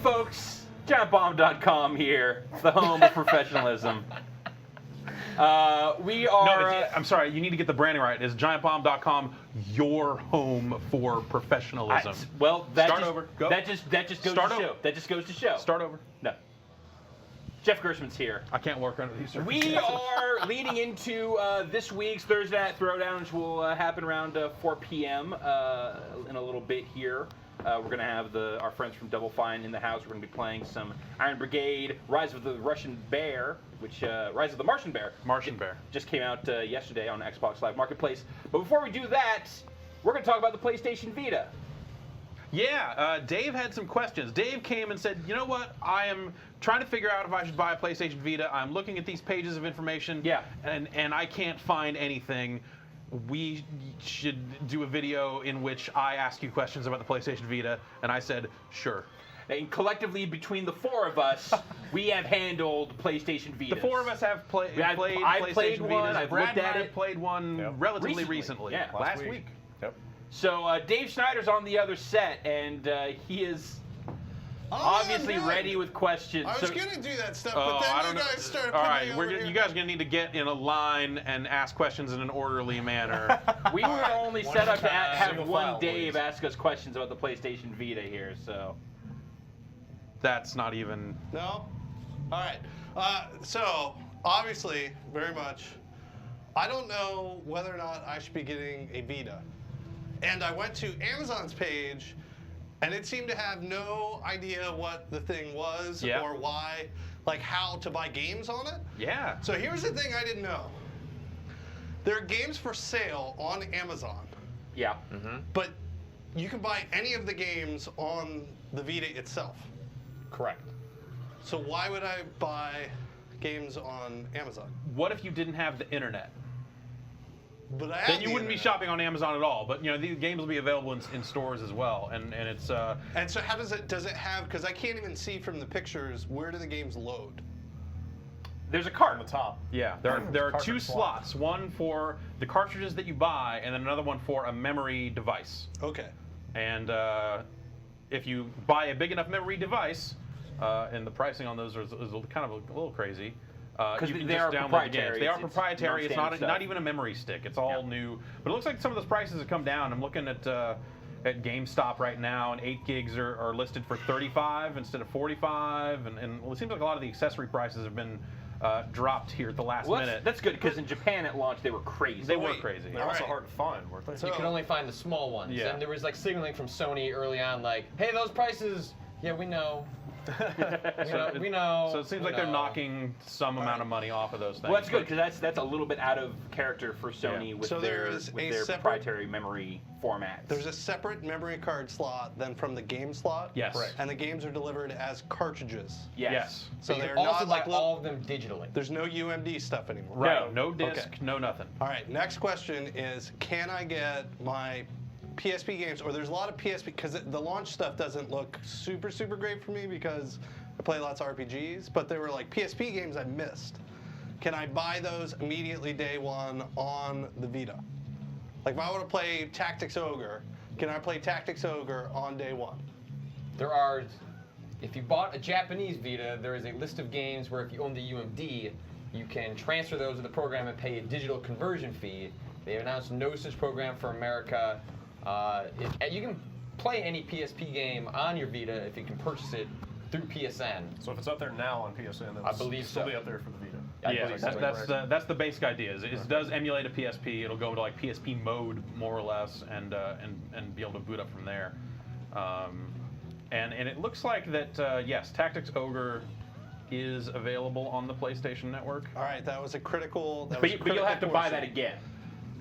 folks, giantbomb.com here, the home of professionalism. We are... No, I'm sorry, you need to get the branding right. Is giantbomb.com your home for professionalism? That just goes to show. That just goes to show. Start over. No. Jeff Gershman's here. I can't work under these circumstances. We are leading into this week's Thursday Night Throwdown, which will happen around 4 p.m. In a little bit here. We're going to have our friends from Double Fine in the house. We're going to be playing some Iron Brigade, Rise of the Russian Bear, Rise of the Martian Bear. Just came out yesterday on Xbox Live Marketplace. But before we do that, we're going to talk about the PlayStation Vita. Yeah, Dave had some questions. Dave came and said, you know what, I am trying to figure out if I should buy a PlayStation Vita. I'm looking at these pages of information, and I can't find anything. We should do a video in which I ask you questions about the PlayStation Vita, and I said, sure. And collectively, between the four of us, we have handled PlayStation Vitas. The four of us have played PlayStation played one, Vitas. I've looked at it. I've played one relatively recently. Yeah. Last week. Yep. So Dave Schneider's on the other set, and he is obviously ready with questions. I was going to do that stuff, but then you guys started putting me over here. You guys are going to need to get in a line and ask questions in an orderly manner. We were only set up to have one Dave ask us questions about the PlayStation Vita here, so... That's not even... No? All right. So, obviously, very much, I don't know whether or not I should be getting a Vita. And I went to Amazon's page, and it seemed to have no idea what the thing was or why, like how to buy games on it. Yeah. So here's the thing I didn't know. There are games for sale on Amazon. Yeah. Mm-hmm. But you can buy any of the games on the Vita itself. Correct. So why would I buy games on Amazon? What if you didn't have the internet? But I have Then you wouldn't be shopping on Amazon at all. But you know, these games will be available in stores as well, and it's. And so how does it have? Because I can't even see from the pictures. Where do the games load? There's a cart on the top. Yeah, there are two slots. One for the cartridges that you buy, and then another one for a memory device. Okay. And if you buy a big enough memory device, and the pricing on those is kind of a little crazy. Because you can they just are download proprietary. the games. They are proprietary. It's not even a memory stick. It's all new. But it looks like some of those prices have come down. I'm looking at GameStop right now, and 8 gigs are listed for $35 instead of $45, and it seems like a lot of the accessory prices have been dropped here at the last minute. That's good, because in Japan at launch they were crazy. They were crazy. They're also hard to find, weren't they? So you could only find the small ones. Yeah. And there was like signaling from Sony early on, like, hey, those prices, yeah, we know. we know. So it seems like they're knocking some amount of money off of those things. Well, that's good, because that's a little bit out of character for Sony with their proprietary memory format. There's a separate memory card slot than from the game slot. Yes. Correct. And the games are delivered as cartridges. Yes. So you they're can also not like buy all of them digitally. There's no UMD stuff anymore. Right. No disc, no nothing. All right, next question is, can I get my PSP games, or there's a lot of PSP, because the launch stuff doesn't look super, super great for me because I play lots of RPGs, but there were like PSP games I missed. Can I buy those immediately day one on the Vita? Like if I want to play Tactics Ogre, can I play Tactics Ogre on day one? There are, if you bought a Japanese Vita, there is a list of games where if you own the UMD, you can transfer those to the program and pay a digital conversion fee. They have announced no such program for America. You can play any PSP game on your Vita if you can purchase it through PSN. So if it's up there now on PSN, then I believe still so. be up there for the Vita. Yeah, that's the basic idea. It does emulate a PSP. It'll go into like PSP mode more or less, and be able to boot up from there. And it looks like that yes, Tactics Ogre is available on the PlayStation Network. All right, that was a critical. But you'll have to buy that again.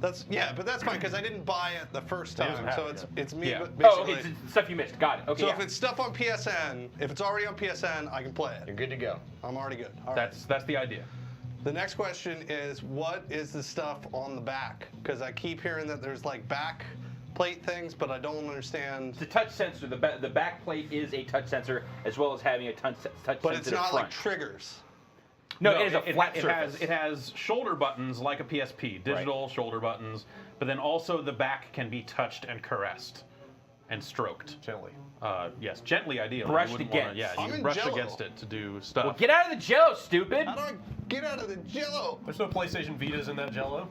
But that's fine because I didn't buy it the first time, so it's me. Yeah. Basically. Oh, okay, it's stuff you missed. Got it. Okay. So if it's stuff on PSN, if it's already on PSN, I can play it. You're good to go. I'm already good. All right. That's the idea. The next question is, what is the stuff on the back? Because I keep hearing that there's like back plate things, but I don't understand. It's a touch sensor. The back plate is a touch sensor, as well as having a touch sensitive But it's not front. like triggers. No, it is a flat surface. It has shoulder buttons like a PSP, digital shoulder buttons, but then also the back can be touched and caressed. and stroked. Gently. Yes, gently ideally. Brushed You wouldn't wanna- against. yeah, I'm you in brush Jell-O. against it to do stuff. Well, get out of the Jello, stupid. How do I get out of the Jello? There's no PlayStation Vitas in that Jello.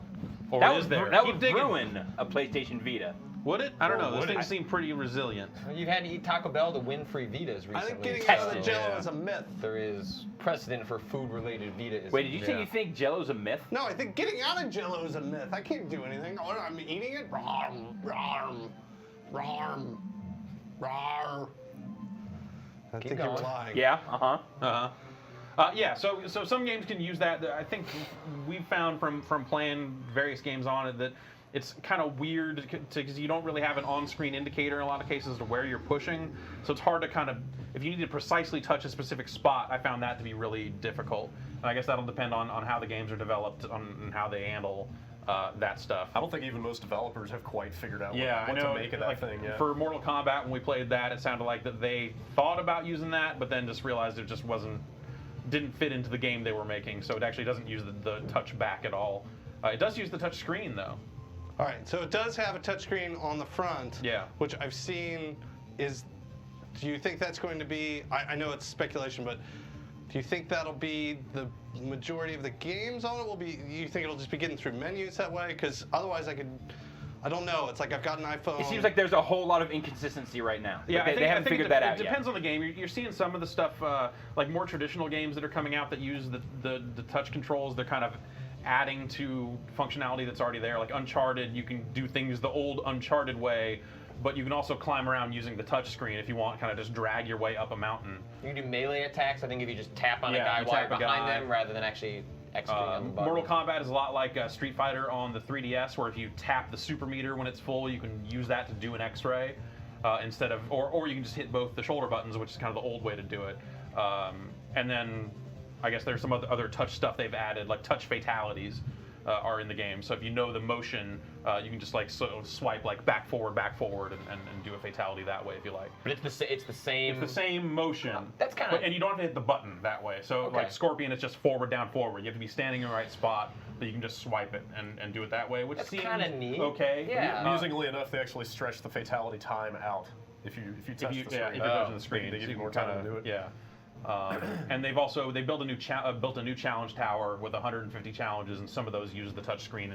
or That is would, there? that Keep would digging. ruin a PlayStation Vita. Would it? I don't Or know. Those would it? things seem pretty resilient. You've had to eat Taco Bell to win free Vitas recently. I think getting so out of the Tested. Jello Yeah. is a myth. there is precedent for food-related Vita. Wait, did you say Yeah. you think Jello's a myth? No, I think getting out of Jello is a myth. I can't do anything. Oh, I'm eating it. Rawr, rawr, rawr, rawr. I think you're going. lying. Yeah. Yeah, so some games can use that. I think we've found from playing various games on it that it's kind of weird because you don't really have an on-screen indicator in a lot of cases to where you're pushing. So it's hard to kind of, if you need to precisely touch a specific spot, I found that to be really difficult. And I guess that'll depend on how the games are developed and how they handle that stuff. I don't think even most developers have quite figured out Yeah, what I know. to make of that like, thing yet. For Mortal Kombat, when we played that, it sounded like that they thought about using that, but then just realized it just didn't fit into the game they were making. So it actually doesn't use the touch back at all. It does use the touch screen though. All right, so it does have a touchscreen on the front. Yeah. Which I've seen is. Do you think that's going to be? I know it's speculation, but do you think that'll be the majority of the games on it? Will be? You think it'll just be getting through menus that way? Because otherwise, I don't know. It's like I've got an iPhone. It seems like there's a whole lot of inconsistency right now. Yeah, Like, they haven't figured that out It depends yet. on the game. You're seeing some of the stuff, like more traditional games that are coming out that use the touch controls. They're kind of adding to functionality that's already there. Like Uncharted, you can do things the old Uncharted way, but you can also climb around using the touch screen if you want, kind of just drag your way up a mountain. You can do melee attacks. I think if you just tap on a Yeah, guy you while you're tap a behind guy. them, rather than actually executing on the button. Mortal Kombat is a lot like Street Fighter on the 3DS, where if you tap the super meter when it's full, you can use that to do an X-ray instead of, or you can just hit both the shoulder buttons, which is kind of the old way to do it. And then I guess there's some other touch stuff they've added, like touch fatalities are in the game. So if you know the motion, you can just like swipe like back forward, and do a fatality that way if you like. But it's the same. It's the same motion. That's kinda- And you don't have to hit the button that way. So Okay. like Scorpion, it's just forward, down, forward. You have to be standing in the right spot, but you can just swipe it and do it that way, which That's seems kinda neat. okay. Yeah. Amusingly enough, they actually stretch the fatality time out. If you touch the If screen. you're touching the screen, They give so you can more time to do it. Yeah. And they built a new challenge tower with 150 challenges, and some of those use the touch screen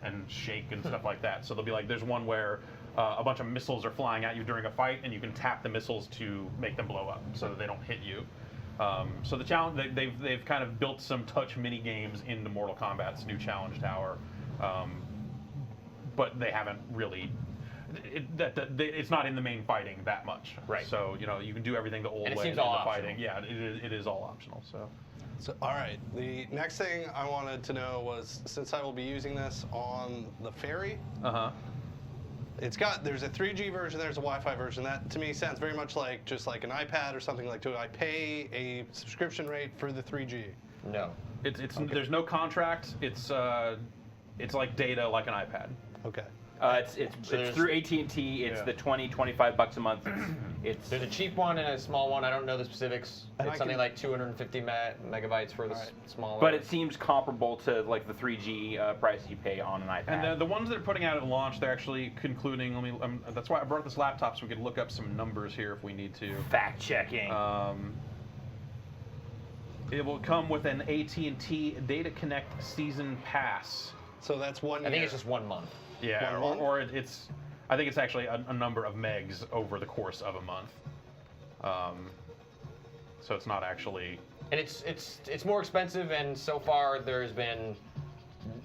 and shake and stuff like that. So there'll be like, there's one where a bunch of missiles are flying at you during a fight, and you can tap the missiles to make them blow up so that they don't hit you. So the challenge, they've kind of built some touch mini games into Mortal Kombat's new challenge tower, but they haven't really. It's not in the main fighting that much. Right. So you can do everything the old And it way seems in all the optional. fighting. Yeah, it is all optional. So All right. The next thing I wanted to know was, since I will be using this on the ferry, there's a 3G version, there's a Wi-Fi version. That to me sounds very much like just like an iPad or something. Like, do I pay a subscription rate for the 3G? No. there's no contract. It's like data, like an iPad. Okay. It's there's- through AT&T. It's Yeah. the $25 a month. It's There's a cheap one and a small one. I don't know the specifics. And It's I something can- like 250 megabytes for the smaller. but it seems comparable to like the 3G price you pay on an iPad. And the ones that are putting out at launch, they're actually concluding. That's why I brought this laptop so we could look up some numbers here if we need to. Fact checking. It will come with an AT&T Data Connect Season Pass. So that's 1 year. I think it's just 1 month. Yeah, One month? or it's. I think it's actually a number of megs over the course of a month. So it's not actually. And it's more expensive, and so far there's been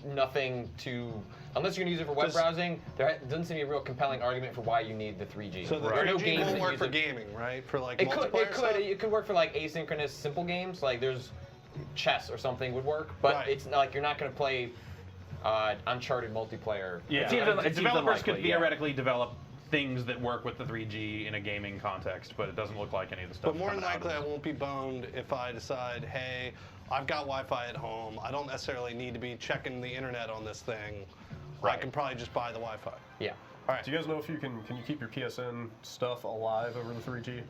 nothing to, unless you're gonna use it for web browsing, there doesn't seem to be a real compelling argument for why you need the 3G. So the There are no 3G games won't that work use for it. gaming, right? For like It could, multiplayer stuff? it could work for like asynchronous simple games, like there's chess or something would work, but Right. it's not like you're not gonna play Uncharted multiplayer. Yeah, seems developers unlikely, could yeah. theoretically develop things that work with the 3G in a gaming context, but it doesn't look like any of the stuff. But more than coming out of likely, I this. won't be boned if I decide, hey, I've got Wi-Fi at home. I don't necessarily need to be checking the internet on this thing. I Right. can probably just buy the Wi-Fi. Yeah. All right. Do you guys know if you can you keep your PSN stuff alive over the 3G?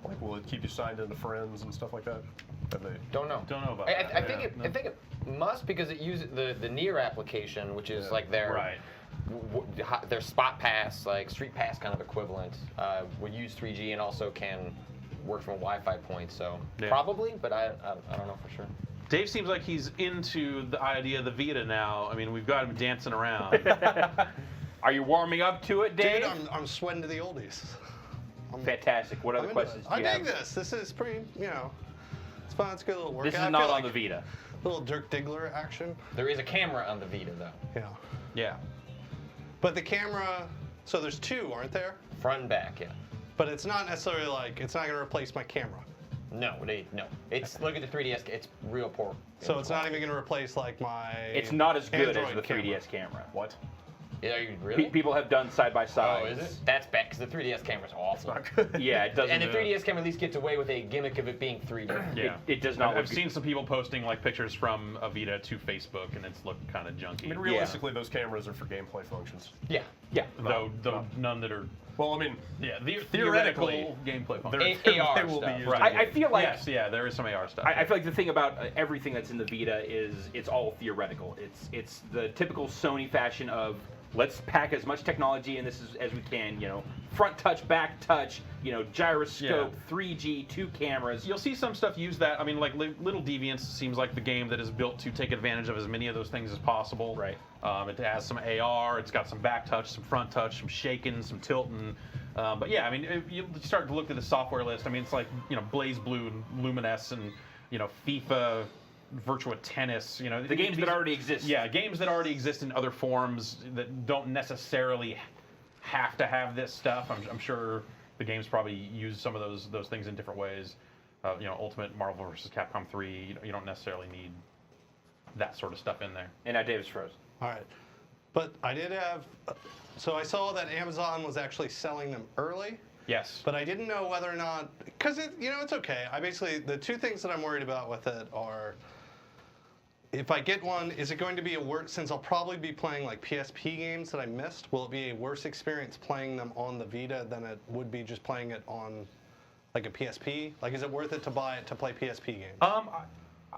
Like, will it keep you signed into friends and stuff like that? Have they? Don't know. Don't know about I that. think Yeah, I think it must, because it uses the Near application, which is like their Right. their Spot Pass, like Street Pass kind of equivalent, would use 3G and also can work from a Wi-Fi point. So probably, but I don't know for sure. Dave seems like he's into the idea of the Vita now. I mean, we've got him dancing around. Are you warming up to it, Dave? Dude, I'm sweating to the oldies. Fantastic. What other questions do you have? I dig this. This is pretty, it's fun. It's a good little workout. This is not on the Vita. Little Dirk Diggler action. There is a camera on the Vita, though. Yeah. Yeah. But the camera, so there's two, aren't there? Front and back, yeah. But it's not necessarily like, it's not going to replace my camera. No. It's look at the 3DS. It's real poor. So it's not even going to replace like my. It's not as good Android as the camera. 3DS camera. What? Are you really? People have done side by side. Oh, is it? That's bad because the 3DS camera's awful. Yeah, it doesn't. And the 3DS camera at least gets away with a gimmick of it being 3D. Yeah. It does not. I've seen some people posting like pictures from a Vita to Facebook, and it's looked kind of junky. I mean, realistically, those cameras are for gameplay functions. Yeah. Yeah. Though none that are. Well, I mean, Yeah, theoretically, gameplay they're- functions. AR they will be stuff. used. Right. I feel like yes, there is some AR stuff. I feel like the thing about everything that's in the Vita is it's all theoretical. It's the typical Sony fashion of let's pack as much technology in this as we can. Front touch, back touch. Gyroscope, 3G, 2 cameras. You'll see some stuff use that. I mean, like Little Deviants seems like the game that is built to take advantage of as many of those things as possible. Right. It has some AR. It's got some back touch, some front touch, some shaking, some tilting. But yeah, I mean, if you start to look at the software list, I mean, it's like Blaze Blue and Luminous and FIFA, Virtua Tennis. The games that already exist. Yeah, games that already exist in other forms that don't necessarily have to have this stuff. I'm sure the games probably use some of those things in different ways. Ultimate Marvel vs. Capcom 3. You don't necessarily need that sort of stuff in there. And now Davis froze. All right. But I did have, so I saw that Amazon was actually selling them early. Yes. But I didn't know whether or not, because it's okay. The two things that I'm worried about with it are, if I get one, is it going to be since I'll probably be playing like PSP games that I missed, will it be a worse experience playing them on the Vita than it would be just playing it on like a PSP? Like, is it worth it to buy it to play PSP games?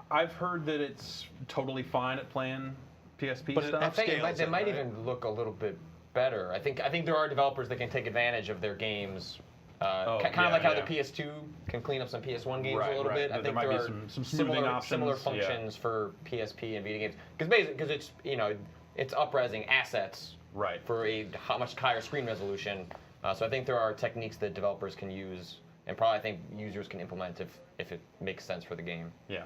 I've heard that it's totally fine at playing PSP But stuff. I think Upscales they it, might right? even look a little bit better. I think there are developers that can take advantage of their games. Kind of like how the PS2 can clean up some PS1 games a little bit. I There think might there be are some smoothing similar options, yeah. functions for PSP and Vita games. Because it's it's upresing assets for a much higher screen resolution. So I think there are techniques that developers can use, and probably I think users can implement if it makes sense for the game. Yeah.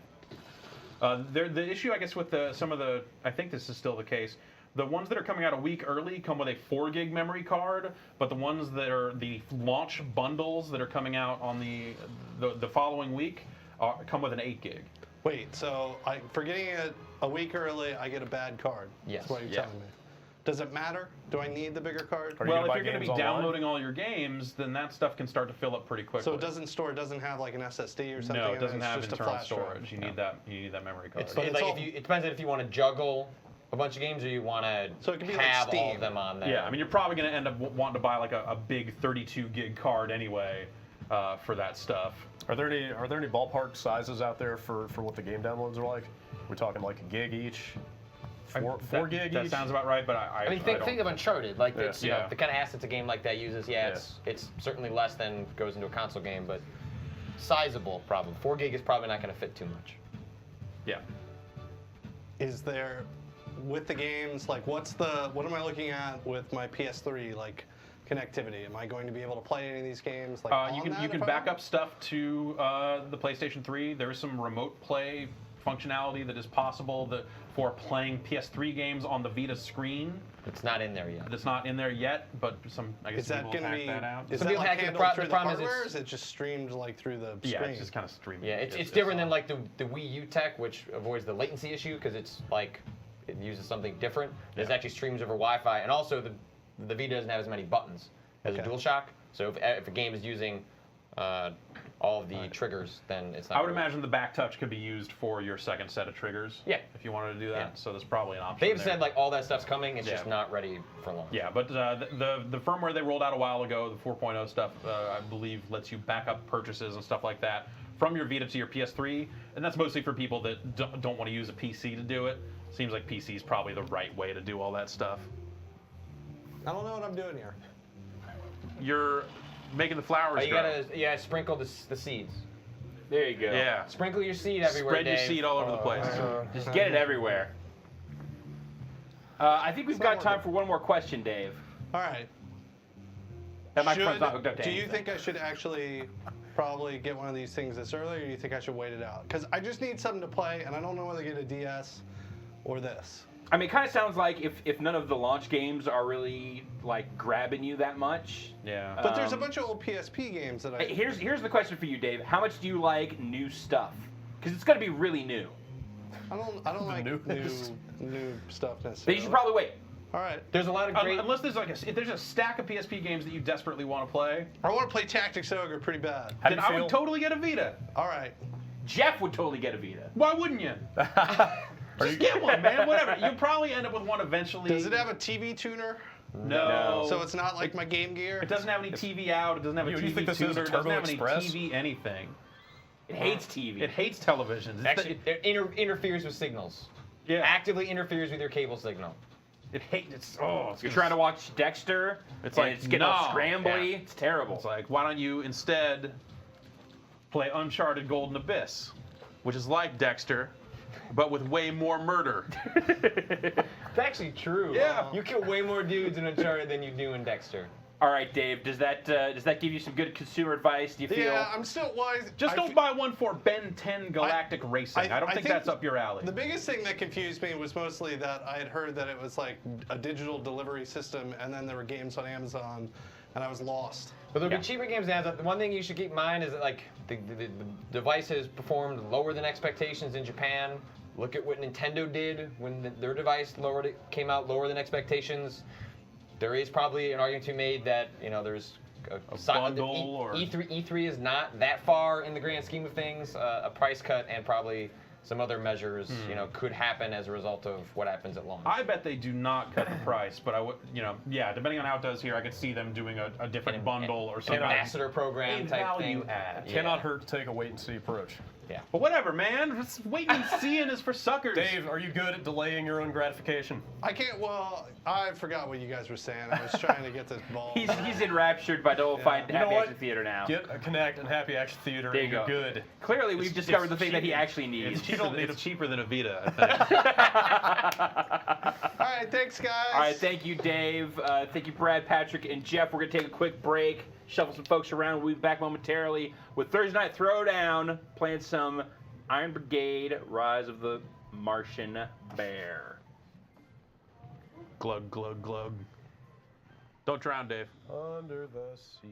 The issue, I guess, with some of the, I think this is still the case, the ones that are coming out a week early come with a 4 gig memory card, but the ones that are the launch bundles that are coming out on the following week come with an 8 gig. Wait, so for getting it a week early, I get a bad card? Yes. That's what you're telling me. Does it matter? Do I need the bigger card? Are you Well, gonna if buy you're going to be games online? downloading all your games, then that stuff can start to fill up pretty quickly. So it doesn't have like an SSD or something? No, in it doesn't it's have just a internal flash drive? storage. You need that memory card. But it's all- It depends on if you want to juggle a bunch of games or you want to So it could be like have all Steam. of them on there. Yeah, I mean, you're probably going to end up wanting to buy like a big 32 gig card anyway for that stuff. Are there any ballpark sizes out there for what the game downloads are like? We're talking like a gig each, four gig That each. sounds about right, but I I mean, think of Uncharted. Like, it's, Yeah. the kind of assets a game like that uses. Yeah, it's certainly less than goes into a console game, but sizable problem. 4 gig is probably not going to fit too much. Yeah. Is there, with the games, like what am I looking at with my PS3, like connectivity? Am I going to be able to play any of these games? Like You can back up stuff to the PlayStation 3. There is some remote play functionality that is possible for playing PS3 games on the Vita screen. It's not in there yet. That's not in there yet, but I guess Is that people going to hack be? that out. Is Some that people like hack it. handled through The the problem is hardware? Or it's- is it just streamed like through the Yeah, screen? it's just kind of streaming. Yeah, it's different than like the Wii U tech, which avoids the latency issue because it's like it uses something different. It actually streams over Wi-Fi, and also the Vita doesn't have as many buttons as a DualShock. So if a game is using all of the triggers, then it's not. I would imagine the back touch could be used for your second set of triggers. Yeah. If you wanted to do that, Yeah. so there's probably an option. They've there. said like all that stuff's coming. It's Yeah. just not ready for launch. Yeah, but the firmware they rolled out a while ago, the 4.0 stuff, I believe lets you back up purchases and stuff like that from your Vita to your PS3, and that's mostly for people that don't want to use a PC to do it. Seems like PC is probably the right way to do all that stuff. I don't know what I'm doing here. You're making the flowers You grow. gotta sprinkle the seeds. There you go. Yeah. Sprinkle your seed everywhere, Spread your Dave. seed all over the place. Just get it everywhere. I think we've got time for one more question, Dave. All right. That microphone's not hooked up to Do you anything. think I should actually probably get one of these things this early, or do you think I should wait it out? Because I just need something to play, and I don't know whether to get a DS or this. I mean, it kind of sounds like if none of the launch games are really like grabbing you that much. Yeah. But there's a bunch of old PSP games that I. Here's the question for you, Dave. How much do you like new stuff? Because it's going to be really new. I don't like new stuff necessarily. Then you should probably wait. All right. There's a lot of great. Unless there's if there's a stack of PSP games that you desperately want to play, I want to play Tactics Ogre pretty bad. How then do you I feel? would totally get a Vita. All right. Jeff would totally get a Vita. Why wouldn't you? Just get one, man. Whatever. You'll probably end up with one eventually. Does it have a TV tuner? No. So it's not like my Game Gear? It doesn't have any TV out. It doesn't have a You TV think this is tuner. a It doesn't Turbo have any Express? TV anything. It hates TV. It hates televisions. It's Actually, it interferes with signals. yeah. Actively interferes with your cable signal. It hates. It's You're trying to watch Dexter. It's and like, it's getting all no. scrambly. Yeah. It's terrible. It's like, why don't you instead play Uncharted Golden Abyss, which is like Dexter, but with way more murder. It's actually true. Yeah. You kill way more dudes in Uncharted than you do in Dexter. All right, Dave. Does that give you some good consumer advice? Do you feel? Yeah, I'm still wise. Just don't buy one for Ben 10 Galactic Racing. I don't think that's up your alley. The biggest thing that confused me was mostly that I had heard that it was like a digital delivery system, and then there were games on Amazon, and I was lost. But there'll be cheaper games now. The one thing you should keep in mind is that like the device has performed lower than expectations in Japan. Look at what Nintendo did when their device came out lower than expectations. There is probably an argument to be made that there's a bundle or E3 is not that far in the grand scheme of things. A price cut and probably some other measures could happen as a result of what happens at launch. I bet they do not cut the price, but I would, depending on how it does here, I could see them doing a different bundle or An something. ambassador program A type value thing. add. Cannot hurt to take a wait and see approach. Yeah. But whatever, man. Just waiting and seeing is for suckers. Dave, are you good at delaying your own gratification? I can't. Well, I forgot what you guys were saying. I was trying to get this ball. He's enraptured by Double Fine You know Happy what? Action Theater now. Get a Connect and Happy Action Theater, There and you you're go. good. Clearly, we've discovered the thing that he cheaper. actually needs. It's cheaper than a Vita, I think. All right, thanks, guys. All right, thank you, Dave. Thank you, Brad, Patrick, and Jeff. We're going to take a quick break, shuffle some folks around. We'll be back momentarily with Thursday Night Throwdown, playing some Iron Brigade, Rise of the Martian Bear. Glug, glug, glug. Don't drown, Dave. Under the sea.